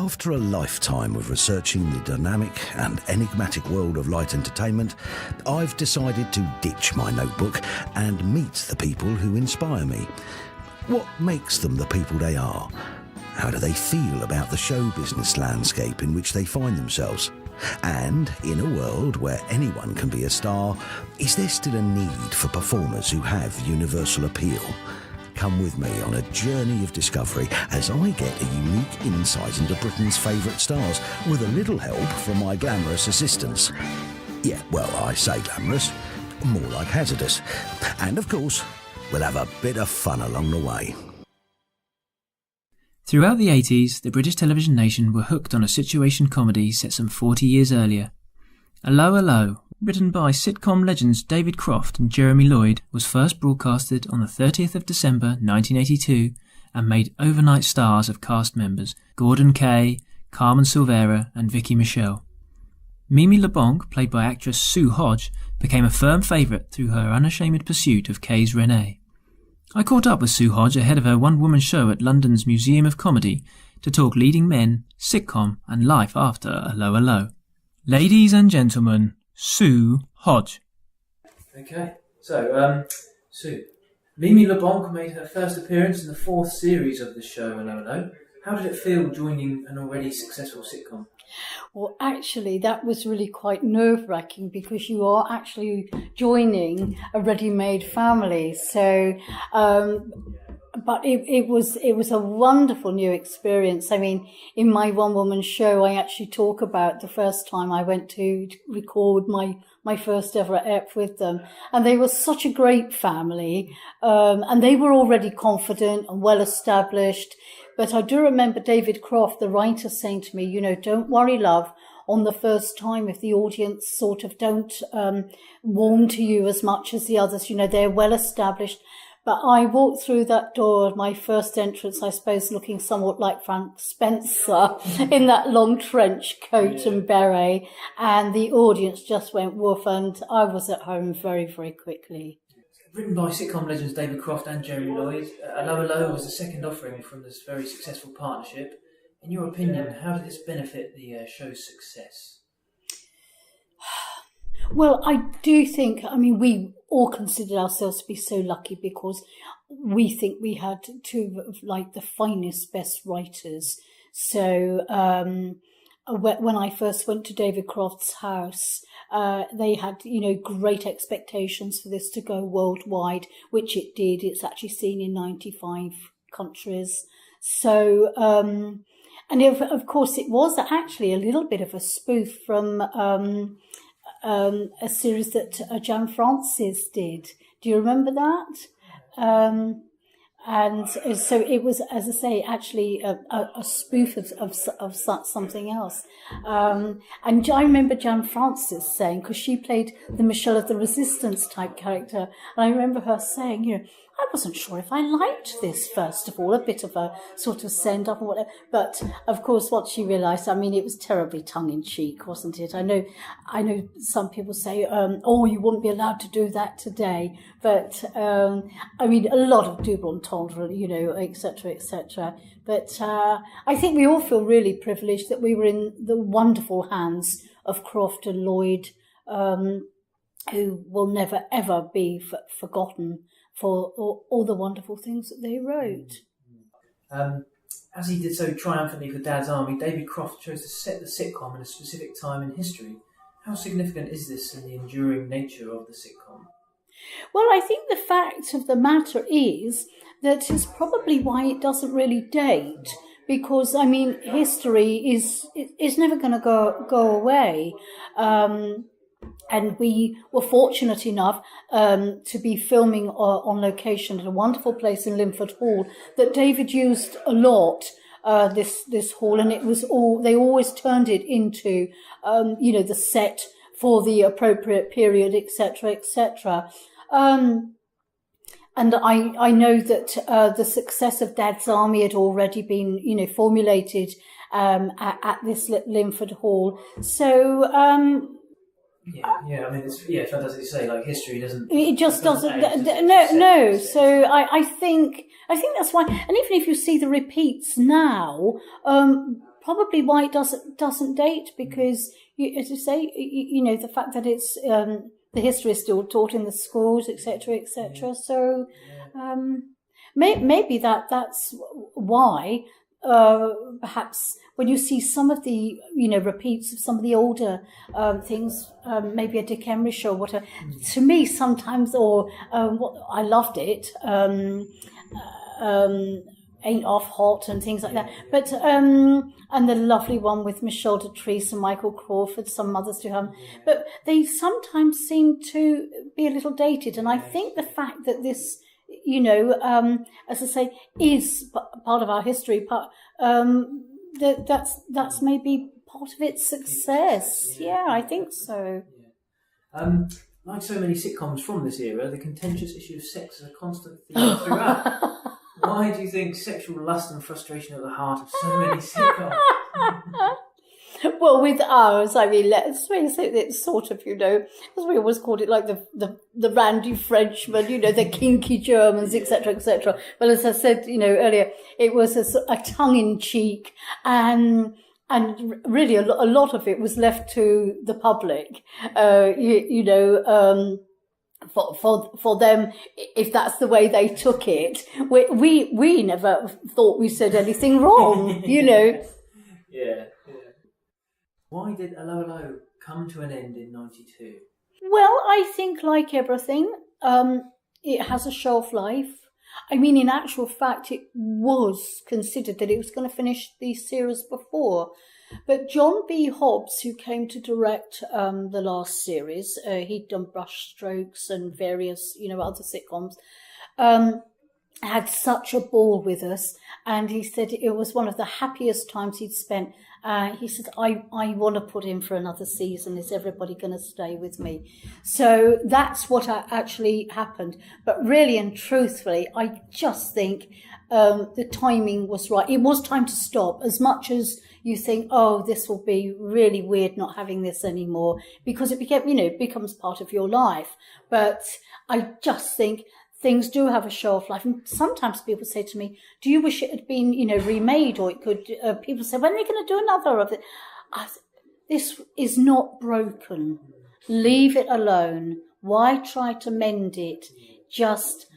After a lifetime of researching the dynamic and enigmatic world of light entertainment, I've decided to ditch my notebook and meet the people who inspire me. What makes them the people they are? How do they feel about the show business landscape in which they find themselves? And in a world where anyone can be a star, is there still a need for performers who have universal appeal? Come with me on a journey of discovery as I get a unique insight into Britain's favourite stars with a little help from my glamorous assistants. Yeah, well, I say glamorous, more like hazardous. And of course, we'll have a bit of fun along the way. Throughout the 80s, the British television nation were hooked on a situation comedy set some 40 years earlier. Allo, Allo, written by sitcom legends David Croft and Jeremy Lloyd, was first broadcasted on the 30th of December 1982 and made overnight stars of cast members Gordon Kay, Carmen Silvera and Vicky Michelle. Mimi Labonq, played by actress Sue Hodge, became a firm favourite through her unashamed pursuit of Kay's Renee. I caught up with Sue Hodge ahead of her one-woman show at London's Museum of Comedy to talk leading men, sitcom and life after Allo Allo. Ladies and gentlemen, Sue Hodge. Okay, so, Sue, Mimi Labonq made her first appearance in the fourth series of the show Allo Allo. How did it feel joining an already successful sitcom? Well, actually, that was really quite nerve-wracking because you are actually joining a ready-made family. So, but it was a wonderful new experience. I mean, in my one-woman show, I actually talk about the first time I went to record my first ever ep with them, and they were such a great family, and they were already confident and well established. But I do remember David Croft, the writer, saying to me, don't worry, love, on the first time if the audience sort of don't warm to you as much as the others, they're well established. But I walked through that door, my first entrance, I suppose, looking somewhat like Frank Spencer in that long trench coat and beret, and the audience just went woof, and I was at home very, very quickly. Written by sitcom legends David Croft and Jeremy Lloyd, Allo Allo was the second offering from this very successful partnership. In your opinion, how did this benefit the show's success? Well, I do think, we all considered ourselves to be so lucky because we think we had two of the finest, best writers. So when I first went to David Croft's house, they had, great expectations for this to go worldwide, which it did. It's actually seen in 95 countries. So, and of course, it was actually a little bit of a spoof from a series that Jan Francis did. Do you remember that? And so it was, as I say, actually a spoof of something else. And I remember Jan Francis saying, because she played the Michelle of the Resistance type character, and I remember her saying, I wasn't sure if I liked this, first of all, a bit of a sort of send-up and whatever. But, of course, what she realised, it was terribly tongue-in-cheek, wasn't it? I know some people say, you wouldn't be allowed to do that today. But, a lot of double entendre, et cetera, et cetera. But I think we all feel really privileged that we were in the wonderful hands of Croft and Lloyd, who will never, ever be forgotten for all the wonderful things that they wrote. As he did so triumphantly for Dad's Army, David Croft chose to set the sitcom in a specific time in history. How significant is this in the enduring nature of the sitcom? Well, I think the fact of the matter is that is probably why it doesn't really date, because, history is never going to go away. And we were fortunate enough to be filming on location at a wonderful place in Linford Hall that David used a lot, this hall, and it was they always turned it into, the set for the appropriate period, etc., etc. And I know that the success of Dad's Army had already been, formulated at this Linford Hall. So, it's fantastic to say. History doesn't. It just doesn't. No. So I think that's why. And even if you see the repeats now, probably why it doesn't date, because, as you say, the fact that it's the history is still taught in the schools, etc., etc. So maybe that's why. Perhaps when you see some of the repeats of some of the older things, maybe a Dick Emery show, whatever. To me, sometimes, or I loved it. Ain't Off Hot and things like that. But and the lovely one with Michelle Detrice and Michael Crawford, some mothers to have. But they sometimes seem to be a little dated, and I think the fact that this, as I say, is part of our history. That's maybe part of its success. Yeah, I think so. Like so many sitcoms from this era, the contentious issue of sex is a constant theme throughout. Why do you think sexual lust and frustration are at the heart of so many sitcoms? Well, with ours, I mean, let's face it, it's sort of, as we always called it, like the randy Frenchmen, the kinky Germans, etc., etc. Well, as I said, earlier, it was a tongue-in-cheek, and really a lot of it was left to the public, for them, if that's the way they took it. We never thought we said anything wrong, Yeah. Why did Allo come to an end in 92? Well, I think, like everything, it has a shelf life. I mean, in actual fact, it was considered that it was going to finish the series before. But John B. Hobbs, who came to direct the last series, he'd done Brushstrokes and various, other sitcoms, had such a ball with us. And he said it was one of the happiest times he'd spent. He said, I want to put in for another season. Is everybody going to stay with me? So that's what actually happened. But really and truthfully, I just think the timing was right. It was time to stop. As much as you think, oh, this will be really weird not having this anymore, because it becomes part of your life. But I just think things do have a shelf life. And sometimes people say to me, do you wish it had been, remade, or it could, people say, when are they going to do another of it? This is not broken. Leave it alone. Why try to mend it? Just,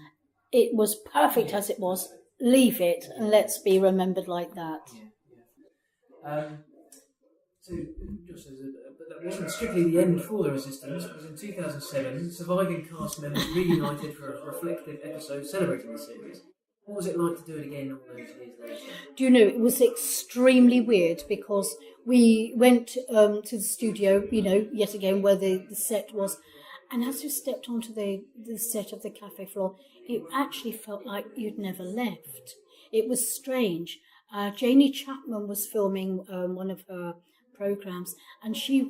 it was perfect as it was. Leave it, and let's be remembered like that. So, just but that wasn't strictly the end for the Resistance, because in 2007, surviving cast members reunited for a reflective episode celebrating the series. What was it like to do it again all those years later? Do you know, it was extremely weird, because we went to the studio, yet again, where the set was, and as you stepped onto the set of the cafe floor, it actually felt like you'd never left. It was strange. Janie Chapman was filming one of her programs, and she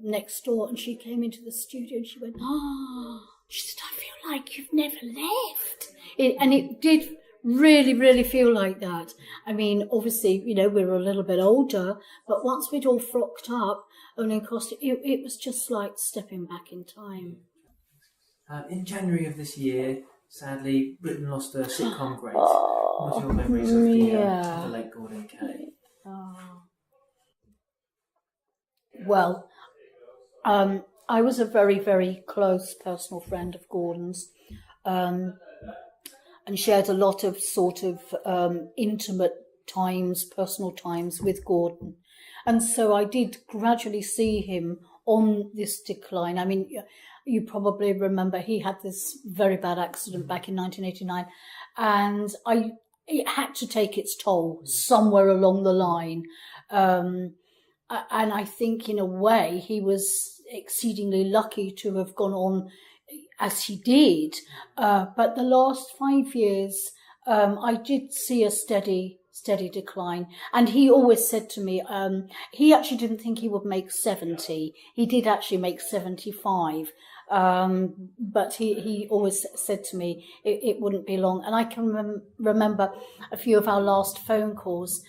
next door, and she came into the studio and she went, she said, I feel like you've never left. And it did really, really feel like that. I mean, obviously, we were a little bit older, but once we'd all frocked up and in costume, it was just like stepping back in time. In January of this year, sadly, Britain lost a sitcom great. What are your memories of the late Gordon Kay? Well, I was a very, very close personal friend of Gordon's, and shared a lot of sort of intimate times, personal times with Gordon. And so I did gradually see him on this decline. I mean, you probably remember he had this very bad accident back in 1989, and it had to take its toll somewhere along the line. And I think in a way he was exceedingly lucky to have gone on as he did. But the last 5 years, I did see a steady decline. And he always said to me, he actually didn't think he would make 70. He did actually make 75. But he always said to me it wouldn't be long. And I can remember a few of our last phone calls,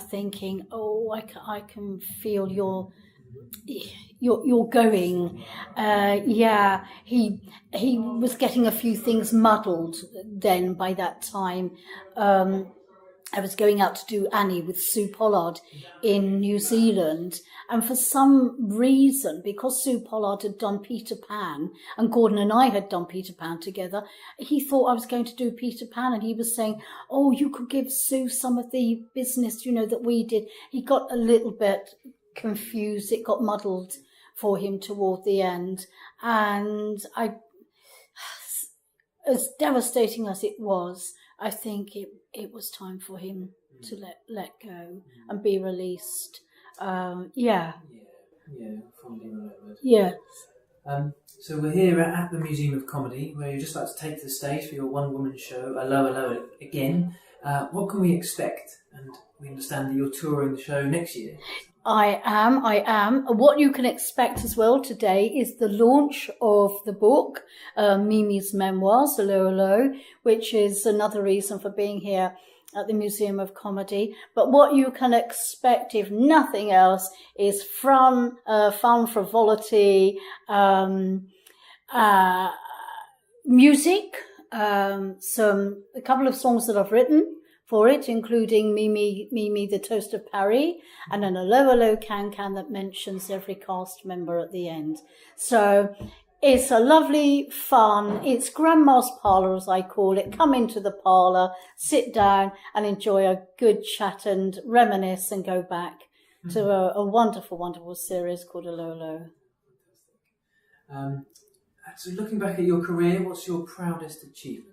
thinking, oh, I can feel you're going. Yeah, he was getting a few things muddled then by that time. I was going out to do Annie with Sue Pollard in New Zealand. And for some reason, because Sue Pollard had done Peter Pan and Gordon and I had done Peter Pan together, he thought I was going to do Peter Pan. And he was saying, oh, you could give Sue some of the business, that we did. He got a little bit confused. It got muddled for him toward the end. And as devastating as it was, I think it was time for him to let go and be released. Yeah, fondly remembered. Yes. So we're here at the Museum of Comedy, where you're just about to take the stage for your one-woman show, Allo, Allo again. What can we expect? And we understand that you're touring the show next year. I am. What you can expect as well today is the launch of the book, Mimi's Memoirs, Allo, Allo, which is another reason for being here at the Museum of Comedy. But what you can expect, if nothing else, is fun, frivolity, music, a couple of songs that I've written for it, including Mimi, the Toast of Paris, and an Allo, Allo can that mentions every cast member at the end. So it's a lovely fun. It's Grandma's Parlour, as I call it. Come into the parlour, sit down and enjoy a good chat and reminisce and go back to a wonderful, wonderful series called Allo, Allo. So looking back at your career, what's your proudest achievement?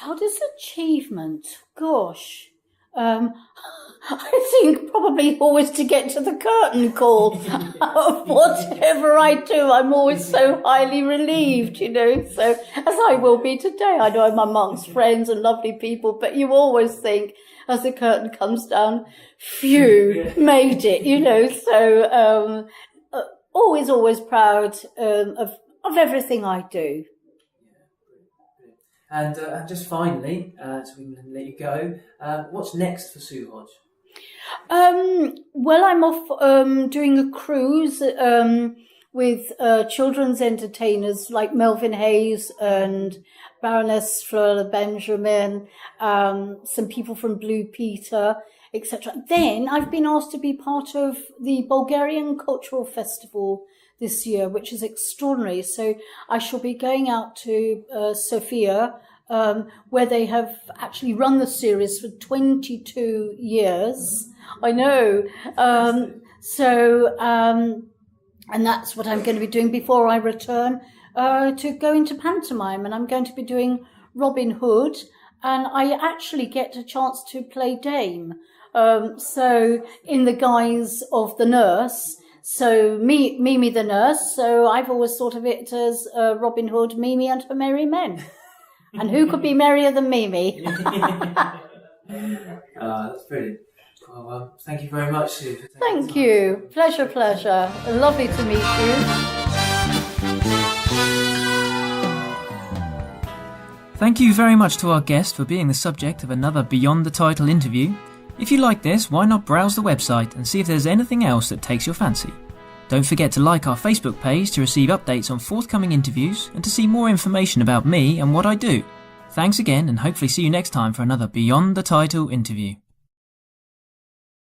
Proudest achievement? Gosh. I think probably always to get to the curtain call. Whatever I do, I'm always so highly relieved, So, as I will be today. I know I'm amongst friends and lovely people, but you always think, as the curtain comes down, phew, made it, So, always proud of everything I do. And just finally, so we can let you go, what's next for Sue Hodge? Well, I'm off doing a cruise with children's entertainers like Melvin Hayes and Baroness Fleur Benjamin, some people from Blue Peter, etc. Then I've been asked to be part of the Bulgarian Cultural Festival this year, which is extraordinary. So I shall be going out to Sofia, where they have actually run the series for 22 years. I know. And that's what I'm going to be doing before I return to go into pantomime. And I'm going to be doing Robin Hood, and I actually get a chance to play Dame. So in the guise of the nurse. So Mimi the nurse. So I've always thought of it as Robin Hood, Mimi and her merry men. And who could be merrier than Mimi? That's brilliant. Well, thank you very much, Sue. Thank you. Pleasure. Lovely to meet you. Thank you very much to our guest for being the subject of another Beyond the Title interview. If you like this, why not browse the website and see if there's anything else that takes your fancy. Don't forget to like our Facebook page to receive updates on forthcoming interviews and to see more information about me and what I do. Thanks again, and hopefully see you next time for another Beyond the Title interview.